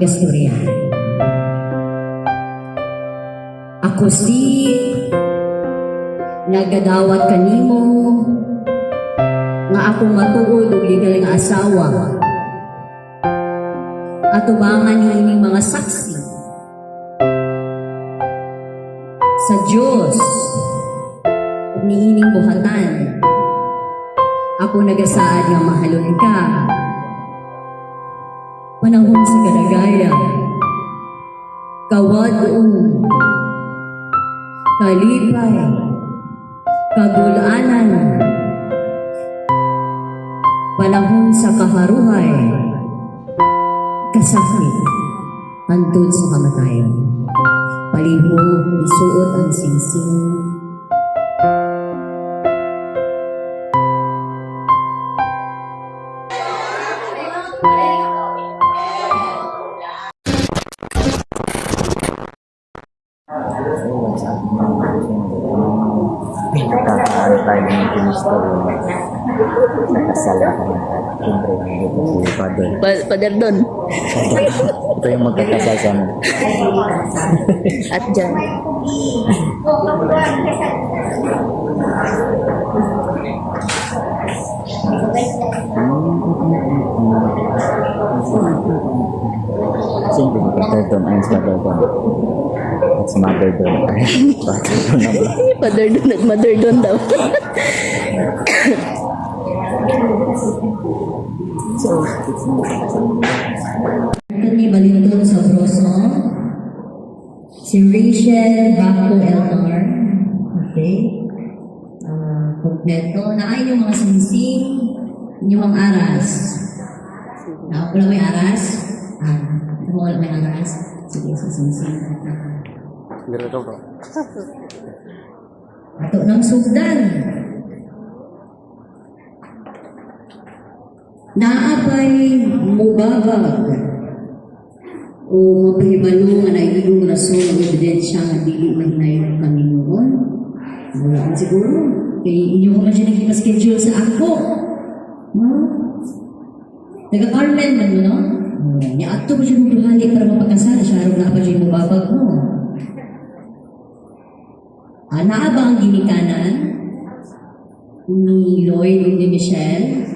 Istorya. Ako si nagadawat kanimo nga akong matuod og legal nga asawa. Atubangan niining mga saksi sa Dios ug niining buhatan. Ako nagasaad nga mahalon ka. Panahon sa kadagaya, kawadon, kalipay, kagulanan, panahon sa kaharuhay, kasakit, hantod sa kamatayon. Palihog, isuot ang singsing, Pinakaantay ng Kristo nakasal ako ng siyempre nandito si Father. Father Don. Ito yung magkakasal sa amin. At John. Siyempre si Father Don ay si Father Don. At si Mother Don ay Father Don na ba? Father Don at Mother Don daw. Anthony Balinton sa Broso, si Rachel Baco Elnor, okay, kompleto, na ay yung mga singsing, inyong aras. Wala may aras? Wala may aras? Sige, sa singsing. Ato ng sugdan. Naapay mubabag o mapahibalo nga naigidong rason ng ebidensya nga dili mahinayon kami noon. Wala man siguro. Kaya inyo ko man siya nagkipa-schedule sa ako. Taga-Carmen man mo, no? Niato ko siya ng duhali para mapagkasal. Siya rin na pa siya mubabag mo. Naa ba ang ginikanan ni Lloyd o ni Michelle?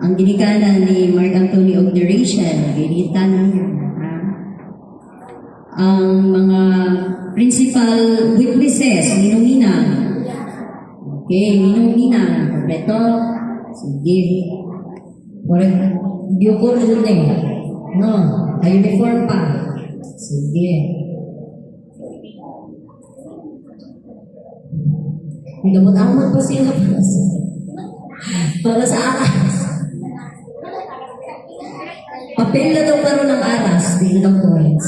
Ang ginikanan ni Mark Anthony og ni Rachel, ginitan ang mga principal witnesses, ninong-ninang. Okay, ninong-ninang. Kompleto. Sige. Biyokor dun eh. No, uniform pa. Sige. Gamot-amot pa sila para sa aras. Papel na daw karoon ng aras, di na daw points.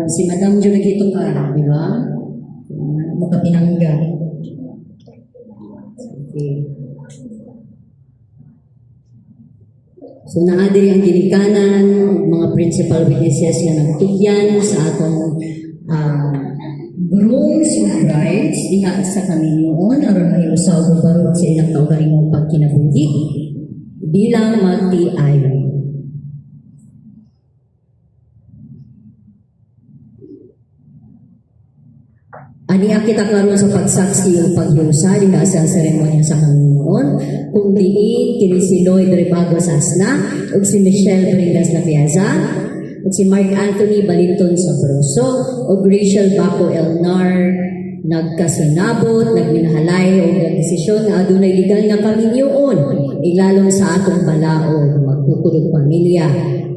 Si Madam Jo nagito ka, di ba? Makatinangga. Okay. So naadiri ang ginikanan, mga principal witnesses nga nagtugyan sa atong grooms and brides diha sa kaminuon aron mahiusaw og barog sa ilang kaugalingong pagkinabuhi bilang magtiayon. Aniya kita karon sa pagsaksi o paghiusa diha sa seremonya sa kaminuon kung diin kini si Lloyd Rebago Sasna ug si Michelle Brindas Napiaza ug si Mark Anthony Balinton Sabroso ug Rachel Baco Elnar nagkasinabot, nagminahalay o nagdesisyon nga adunay legal nga pamilyuon ilalom sa atong balaod magtukulog pamilya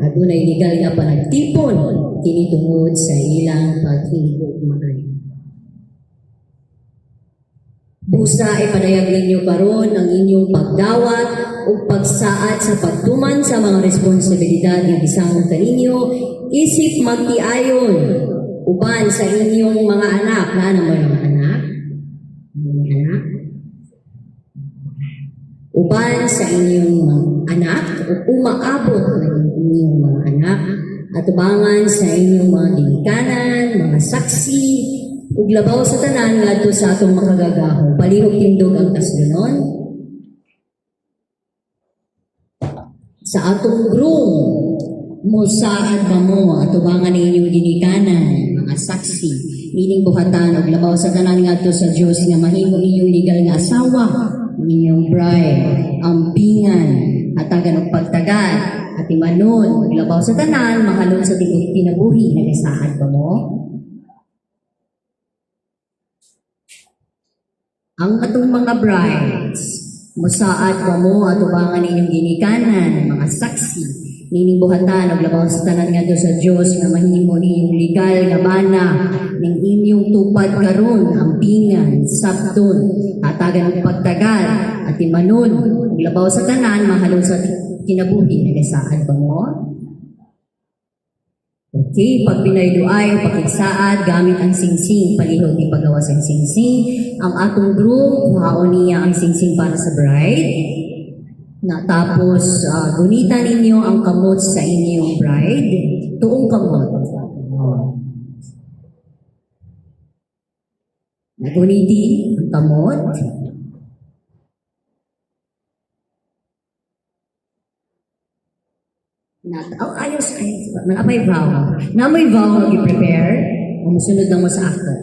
adunay legal nga panagtipon kini tungod sa ilang paghigog maayo. Busa ipadayag ninyo karon ang inyong pagdawat o pagsaad sa pagtuman sa mga responsibilidad ng isang kaninyo, isip magtiayon, uban sa inyong mga anak. Na naman ang anak? Uban sa inyong mga anak o umaabot ng inyong mga anak at ubangan sa inyong mga ginikanan, mga saksi, ug labaw sa tanan ngadto sa atong makagagaho. Palihog tindog ang kaslunon. Sa atong groom, musaad ba mo atubangan ninyong ginikanan, mga saksi, ining buhatan ug labaw sa tanan ngadto sa Dios nga mahimo inyong legal nga asawa, inyong bride, ampingan, hatagan og pagtagad, at imanon, ug labaw sa tanan, mahalon sa tibuok kinabuhi, nagasaad ba mo? Ang atong mga brides, musaad ba mo atubangan ninyong ginikanan, mga saksi, nining buhatan ug labaw sa tanan ngadto sa Dios nga mahimo ninyong legal nga bana ning inyong tupad karon ampingan sabton hatagan og pagtagal at imanon ug labaw sa tanan mahalon sa kinabuhi nagasaad ba mo? Okay, pag pinayloay o pakigsaad gamit ang singsing, palihog ni pagawas ang singsing. Ang atong groom, kuhaon niya ang singsing para sa bride. Tapos, gunitan ninyo ang kamot sa inyong bride. Tuong kamot. Naguniti ang kamot. Ayos. May vow. Na may vow, mag-prepare. Musunod lang mo sa ako.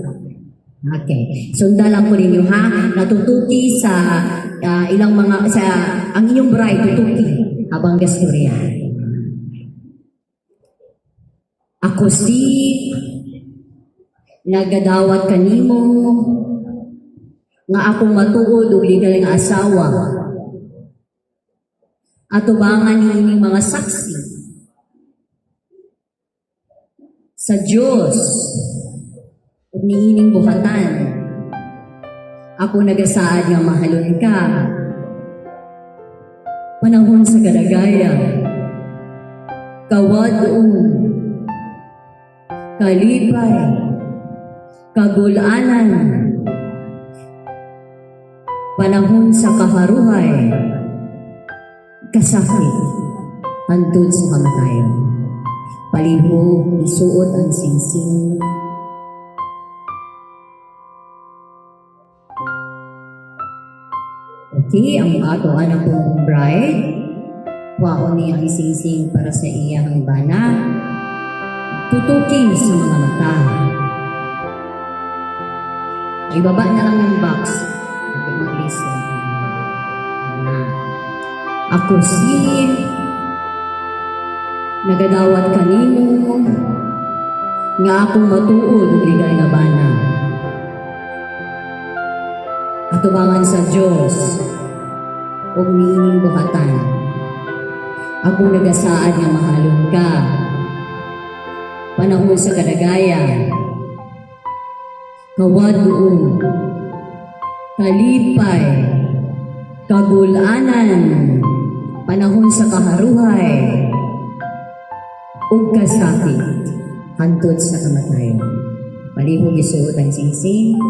Okay. Sundan lang po ninyo ha. Natutuki sa ilang mga, ang inyong bride, tutuki habang gasturya. Ako si nagadawat kanimo nga akong matuod o legal nga asawa. Atubangan ni inyong mga saksi sa Diyos ug niining buhatan. Ako nagasaad nga mahalon ka. Panahon sa kadagaya, kawadong, kalipay, kagulanan, panahon sa kaharuhay, kasakit, hantod sa kamatayon. Palihog, isuot ang singsing. Okay, ang ato anak kong bride, waon niya ang singsing para sa iyang bana. Tutukin sa mga mata. Ibaba na lang yung box. Mag-listen. Ako si nagadawat kanimo nga akong matuod ug legal nga bana. Atubangan sa Dios ug niining buhatan. Ako nagasaad nga mahalon ka. Panahon sa kadagaya, kawadung, kalipay, kagulanan, panahon sa kaharuhay, ug kasakit, hantod sa kamatayon. Palihog isuot ang singsing.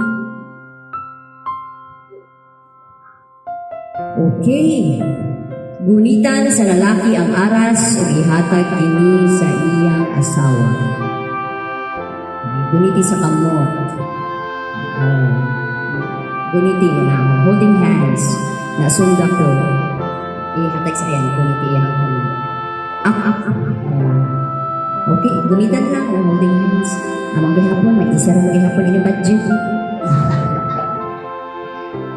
Okay. Gunitan sa lalaki ang aras ug ihatag kini sa iyang asawa. Guniti sa kamot. Guniti na holding hands. Nasunda ko. Ihatag sa iyan. Guniti ang kamot. Okay, gunitan lang ang holding hands. Amang gihapon, mag-isa rin gihapon ini budget.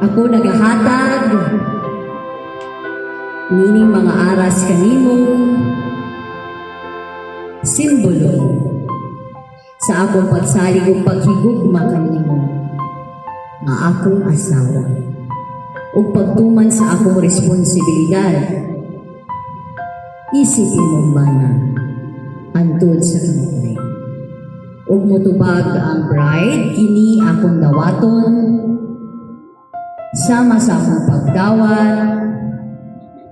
Ako nagahatag nining mga aras kanimo simbolo sa akong pagsalig ug paghigugma kanimo nga akong asawa ug pagtuman sa akong responsibilidad. Isipin mong bana hantod sa kamatayon. Ug motubag ang bride kini akong dawaton sama sa akong pagdawat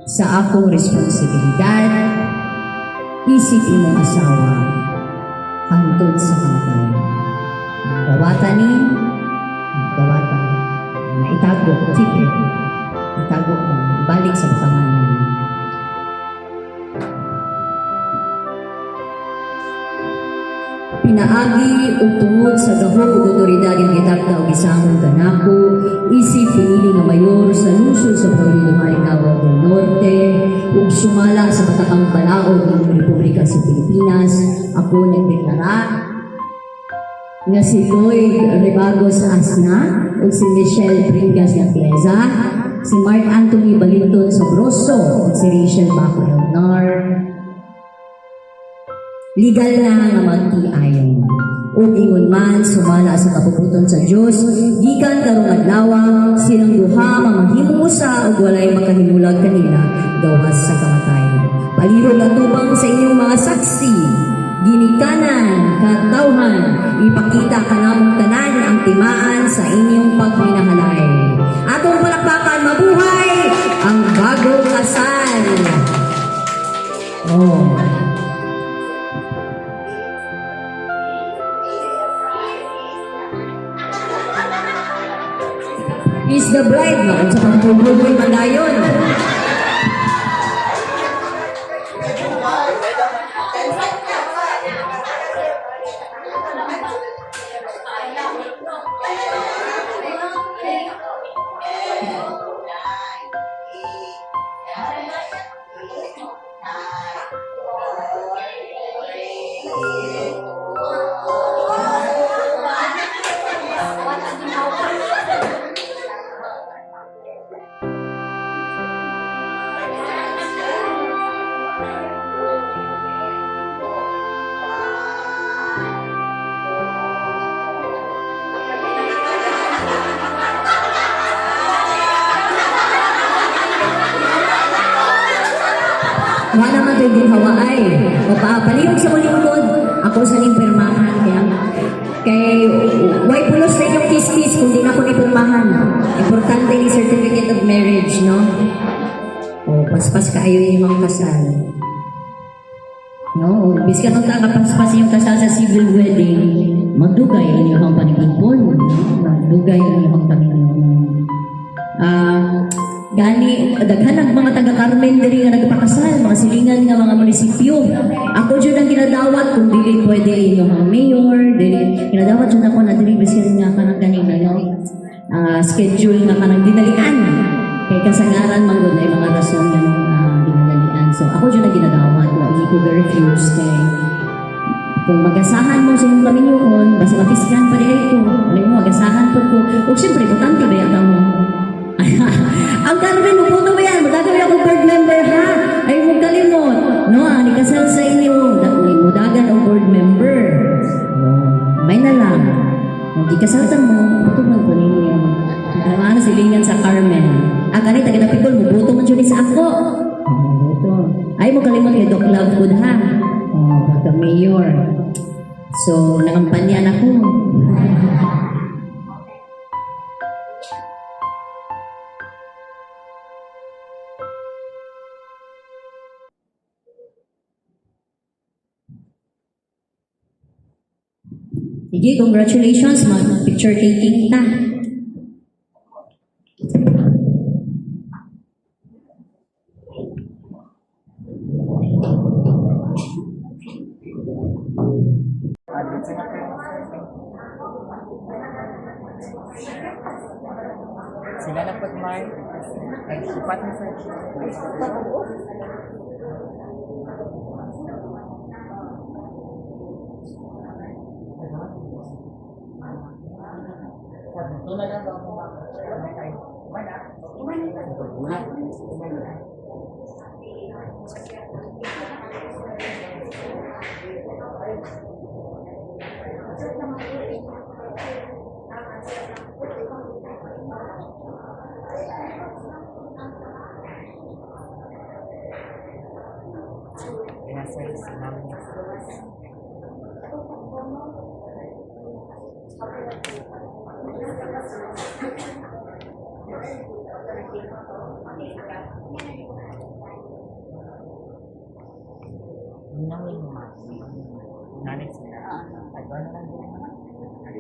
sa akong responsibilidad. Isipin mong asawa hantod sa kamatayon. Dawatan ni dawatan na itago, keep it. Itago ko, balik sa bukangan. pinaagi ug tungod sa gahom ug otoridad nga gitakda ug gisamon kanako isip pinili nga mayor sa lungsod sa Provincia Davao del Norte ug sumala sa batakang balaod ng Republika sa Pilipinas, ako nagdeklara nga si Lloyd Rebagos Asna ug si Michelle Bringas Lapieza, si Mark Anthony Balinton Sobroso ug si Rachel Baco Elnar legal na nga magtiayon. Ug ingon man sumala sa kapuputon sa Dios gikan karong adlaw silang duha mamahimong usa ug walay makahimulag kanila gawas sa kamatayon. Palihog ang tubang sa inyong mga saksi, ginikanan, katawhan, ipakita kanamong tanan ang timaan sa inyong pagminahalay. Atong palakpakan, mabuhay ang bagong kasal. Oh. Is the bride na kung sa pagpubuloy malayon. Wala naman ito'y ginhawa ay mapapalihog sa mulingkod ako sa nimpirmahan kay why pulos sa inyong kiss-kiss kung di na ako nipirmahan. Importante ni certificate of marriage, no? O paspas kaayo yung mga kasal, no? Bis ka nung paspas yung kasal sa civil wedding, magdugay ang iyong panigipon, no? Magdugay ang iyong Panginoon. Gani, daghan ang mga taga-Carmen diri nga nagpakasal, mga silingan nga mga munisipyo. Ako dyan ang ginadawat kung dili pwede inyong mga mayor, dili, ginadawat dyan ako na dili bisin nga kanang kanina, no? Schedule nga kanang dinalian. Kay kasangaran man gud ay mga rason nga dinalian. So ako dyan ang ginadawat, hindi ko refuse kay kung magasahan mo sa inyong kaminyoon, basta matiskan pa rin ko, alam mo, magasahan po ko. O siyempre, butante ba yata mo? Ang Carmen, puputo mo yan. Magagawin ako board member, ha? Ay, huwag kalimot. No, ni kasal sa inyo. Mudagan ang board member. May na lang. Hindi kasaltan mo, puto mo po ninyo. Ano silingan sa Carmen. Kanita, kinapikol mo, buto mo dyan sa ako. Buto. Ay, mo kalimot kay Doc Love Food, ha? The mayor. So, nangampanyan ako. Sige, congratulations. Mag-picture taking ta. Sila na pag may nag-ipat na sa Nanay sila. Ay,